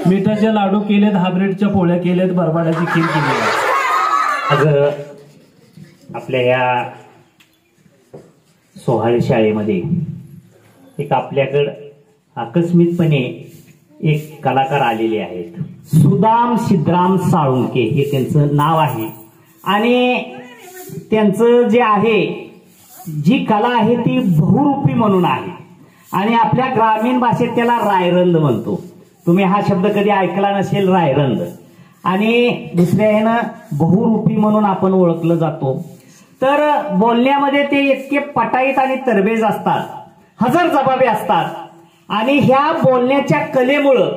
मिठाचे लाडू केलेत, हायब्रिडच्या पोळ्या केल्यात, बरबाड्याची खीर केली आहे. आज आपल्या या सोहाळे शाळेमध्ये एक आपल्याकडं आकस्मिकपणे एक कलाकार आलेले आहेत. सुदाम सिद्धराम साळुंके हे त्यांचं नाव आहे. आणि त्यांचं जे आहे, जी कला आहे ती बहुरूपी म्हणून आहे. आणि आपल्या ग्रामीण भाषेत त्याला रायरंद म्हणतो. तुम्ही हा शब्द कधी ऐकला नसेल, रायरंद. आणि दुसऱ्या ह्यानं बहुरूपी म्हणून आपण ओळखलं जातो. तर बोलण्यामध्ये ते इतके पटाईत आणि तरबेज असतात, हजर जबाबी असतात. आणि ह्या बोलण्याच्या कलेमुळं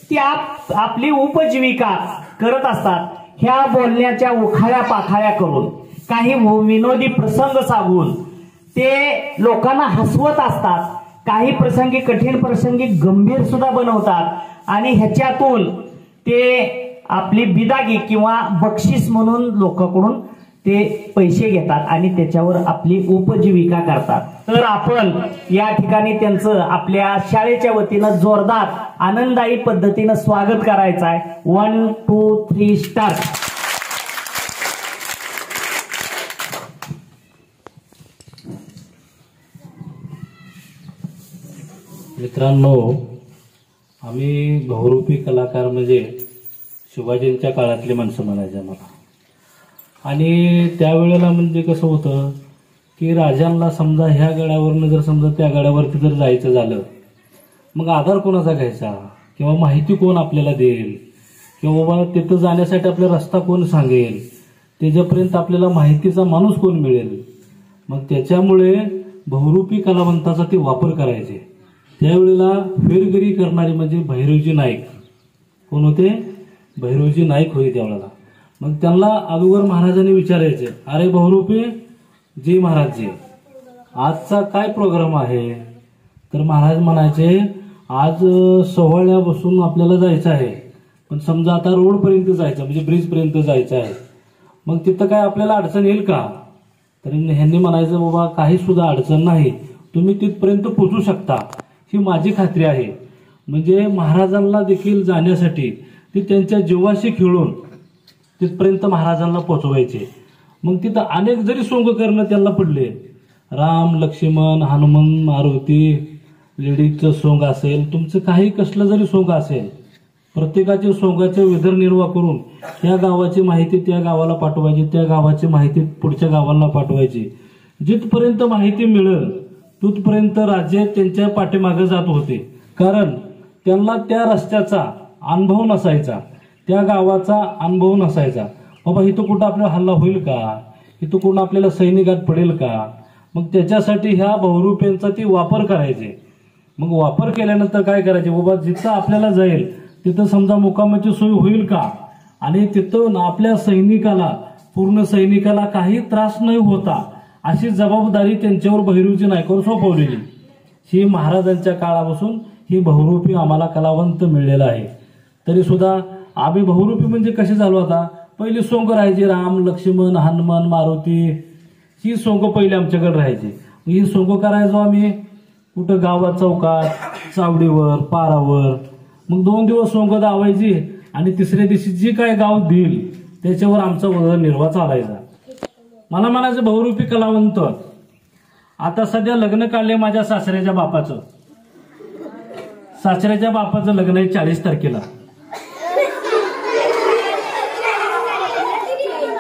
ती आपली उपजीविका करत असतात. ह्या बोलण्याच्या उखाळ्या पाखाळ्या करून, काही विनोदी प्रसंग सांगून ते लोकांना हसवत असतात. काही प्रसंगी, कठीण प्रसंगी गंभीर सुद्धा बनवतात. आणि ह्याच्यातून ते आपली बिदागी किंवा बक्षीस म्हणून लोकांकडून ते पैसे घेतात आणि त्याच्यावर आपली उपजीविका करतात. तर आपण या ठिकाणी त्यांचं आपल्या शाळेच्या वतीनं जोरदार आनंददायी पद्धतीनं स्वागत करायचं आहे. 1 2 3 स्टार्ट. मित्रांनो, आम्ही बहुरूपी कलाकार म्हणजे शिवाजींच्या काळातली माणसं म्हणायचे मला. आणि त्यावेळेला म्हणजे कसं होतं की राजांना समजा ह्या गडावरनं जर समजा त्या गडावरती जर जायचं झालं, मग आधार कोणाचा घ्यायचा किंवा माहिती कोण आपल्याला देईल किंवा बाबा तिथं जाण्यासाठी आपला रस्ता कोण सांगेल, त्याच्यापर्यंत आपल्याला माहितीचा माणूस कोण मिळेल. मग त्याच्यामुळे बहुरूपी कलावंताचा ते वापर करायचे. त्यावेळेला फेरगिरी करणारे म्हणजे भैरवजी नाईक. कोण होते? भैरवजी नाईक होते त्यावेळेला. मग त्यांना अगोदर महाराजांनी विचारायचे, अरे बहुरूपी जी महाराज जी, आजचा काय प्रोग्राम आहे? तर महाराज म्हणायचे, आज सोहळ्यापासून आपल्याला जायचं आहे, पण समजा आता रोडपर्यंत जायचं म्हणजे ब्रिजपर्यंत जायचं आहे, मग तिथं काय आपल्याला अडचण येईल का? तर ह्यांनी म्हणायचं, बाबा काही सुद्धा अडचण नाही, तुम्ही तिथपर्यंत पोहोचू शकता, ही माझी खात्री आहे. म्हणजे महाराजांना देखील जाण्यासाठी ते त्यांच्या जीवाशी खेळून तिथपर्यंत महाराजांना पोचवायचे. मग तिथं अनेक जरी सोंग करणं त्यांना पडले, राम लक्ष्मण हनुमान मारुती, लेडीजचं सोंग असेल, तुमचं काही कसलं जरी सोंग असेल, प्रत्येकाच्या सोंगाचे उदरनिर्वाह करून त्या गावाची माहिती त्या गावाला पाठवायची, त्या गावाची माहिती पुढच्या गावाला पाठवायची. जिथपर्यंत माहिती मिळेल तिथपर्यंत राज्य त्यांच्या पाठीमागे जात होते. कारण त्यांना त्या रस्त्याचा अनुभव नसायचा, त्या गावाचा अनुभव नसायचा. बाबा इथं कुठं आपल्याला हल्ला होईल का, इथं कुठं आपल्याला सैनिकात पडेल का. मग त्याच्यासाठी ह्या बहुरूप्यांचा ते वापर करायचे. मग वापर केल्यानंतर काय करायचे, बाबा जिथं आपल्याला जाईल तिथं समजा मुक्कामाची सोय होईल का, आणि तिथं आपल्या सैनिकाला, पूर्ण सैनिकाला काही त्रास नाही होता, अशी जबाबदारी त्यांच्यावर भैरवजी नाईकावर सोपवलेली. ही महाराजांच्या काळापासून ही बहुरूपी आम्हाला कलावंत मिळलेला आहे. तरी सुद्धा आम्ही बहुरूपी म्हणजे कसे झालो, आता पहिली सोंग राहायची राम लक्ष्मण हनुमान मारुती, ही सोंग पहिले आमच्याकडे राहायची. ही सोंग करायचो आम्ही कुठं गावात, चौकात, चावडीवर, पारावर. मग 2 दिवस सोंग दावायची आणि तिसऱ्या दिवशी जी काय गाव देईल त्याच्यावर आमचा उदरनिर्वाह चालायचा. मला म्हणायचं बहुरूपी कलावंत. आता सध्या लग्न काढले माझ्या सासऱ्याच्या बापाचं. सासऱ्याच्या बापाचं लग्न आहे 40 तारखेला.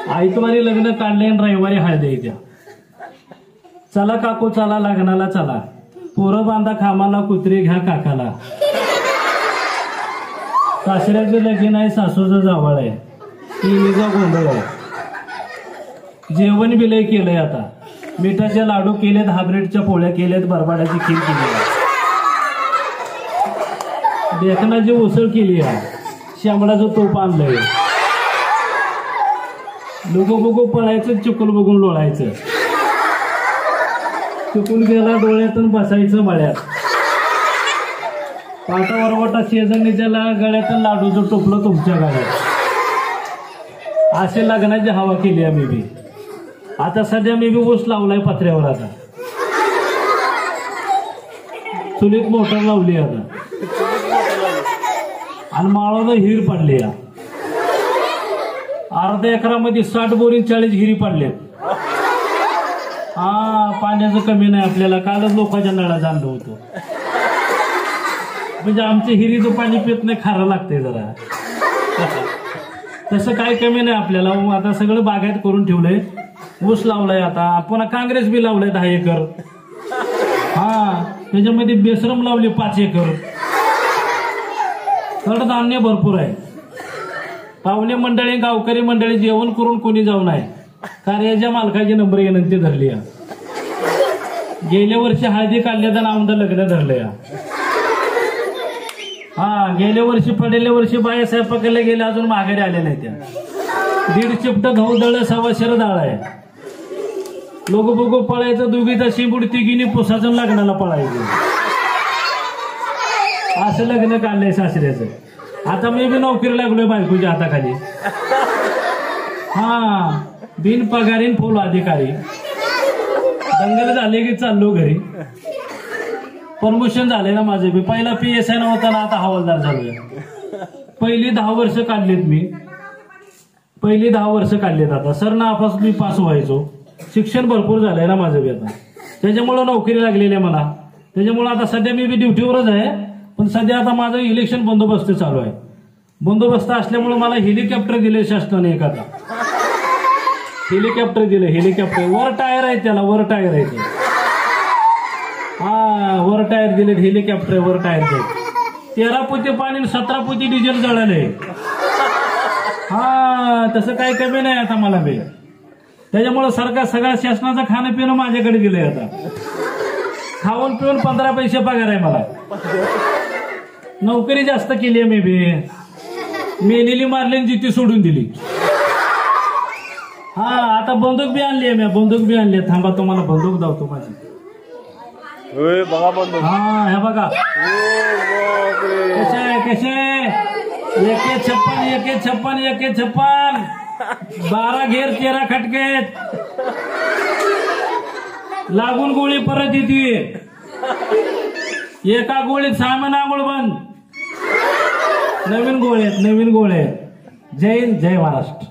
आयतवारी लग्न काढले आणि रविवारी हळद येत्या. चला काकू चला लग्नाला चला, पोरं बांधा खामाला, कुत्रे घ्या काकाला. सासऱ्याचं लगीन आहे, सासूचं जावळ आहे, तिन्हीचा गोंधळ आहे. जेवण बिलय केलंय, आता मिठाचे लाडू केलेत, हायब्रिडच्या पोळ्या केल्यात, बरबाड्याची खीर केली आहे, बेसनाची उसळ केली आहे, शांबडाचं तूप आणलंय. लोक बघू पळायचं, चुकून बघून लोळायचं. चुकून गेला डोळ्यातून बसायचं मळ्यात. पाटा वरवटा शेजारणीच्या गळ्यातून लाडूचं टोपलं तुमच्या गळ्यात. असे लग्नाची हवा केली आम्ही बी. आता सध्या मी बी ऊस लावलाय पत्र्यावर. आता चुलीत मोटर लावली. आता आणि माळाला हिर पडले या अर्ध्या एकरामध्ये 60 बोरी 40 हिरी पडल्यात. हा पाण्याचं कमी नाही आपल्याला. कालच लोकांच्या नळात आणलं होतं. म्हणजे आमच्या हिरीचं पाणी पित नाही, खारं लागतंय जरा. तसं काही कमी नाही आपल्याला. आता सगळं बागायत करून ठेवलंय. ऊस लावलाय, आता पुन्हा काँग्रेस बी लावलाय 10 एकर. हा त्याच्यामध्ये बेसरम लावली 5 एकर. कडधान्य भरपूर आहे. पाहुणे मंडळी गावकरी मंडळी जेवण करून कोणी जाऊ नये. कार्याच्या मालकाची नंबर विनंती धरली या. गेल्या वर्षी हळदी काढल्याचं आमदार लग्न धरलं या. हा गेल्या वर्षी पडलेल्या वर्षी बाया स्वयंपाकाला गेल्या अजून माघारी आल्या नाही त्या. 1.5 चिपट गहू दळ 1.25 डाळ आहे. लोक बघू पळायचं. दोघीचा शिंबुड तिघीने पुसाचं लग्नाला पळायचं. असं लग्न काढलंय सासऱ्याचं. आता मी बी नोकरी लागलोय बायकोच्या हाताखाली. हा बिन पगारीन फुल अधिकारी. दंगल झाले की चाललो घरी. प्रमोशन झाले ना माझे बी. पहिला PSI नव्हता ना, आता हवालदार झालोय. पहिली 10 वर्ष काढलीत मी. पहिली 10 वर्ष काढलीत. आता सर नापास मी पास व्हायचो. शिक्षण भरपूर झालंय ना माझं बी आता. त्याच्यामुळं नोकरी लागलेली आहे मला. त्याच्यामुळं आता सध्या मी बी ड्युटीवरच आहे. पण सध्या आता माझं इलेक्शन बंदोबस्त चालू आहे. बंदोबस्त असल्यामुळे मला हेलिकॉप्टर दिले शासनाने. एक आता हेलिकॉप्टर दिले. हेलिकॉप्टर वर टायर आहे त्याला. वर टायर आहे ते. हा वर टायर दिले. हेलिकॉप्टर वर टायर दिले. 13 पोती पाणी 17 पोती डिझेल जळाले. हा तसं काही कमी नाही आता मला बी. त्याच्यामुळे सरकार सगळ्या शासनाचं खाणं पिणं माझ्याकडे दिलंय आता. खाऊन पिऊन 15 पैसे पगार आहे मला. नोकरी जास्त केली आहे मी बी. मेलेली मारली आणि जिती सोडून दिली. हा आता बंदूक बी आणली आहे मी. बंदूक बी आणली. थांबा तुम्हाला बंदूक दावतो माझी. हा ह्या बघा कसे 156 12 घेर 13 खटकेत. लागून गोळी परत येते. एका गोळीत 6 महिने आंघोळ बंद. नवीन गोळे आहेत. नवीन गोळे. जय हिंद, जय महाराष्ट्र.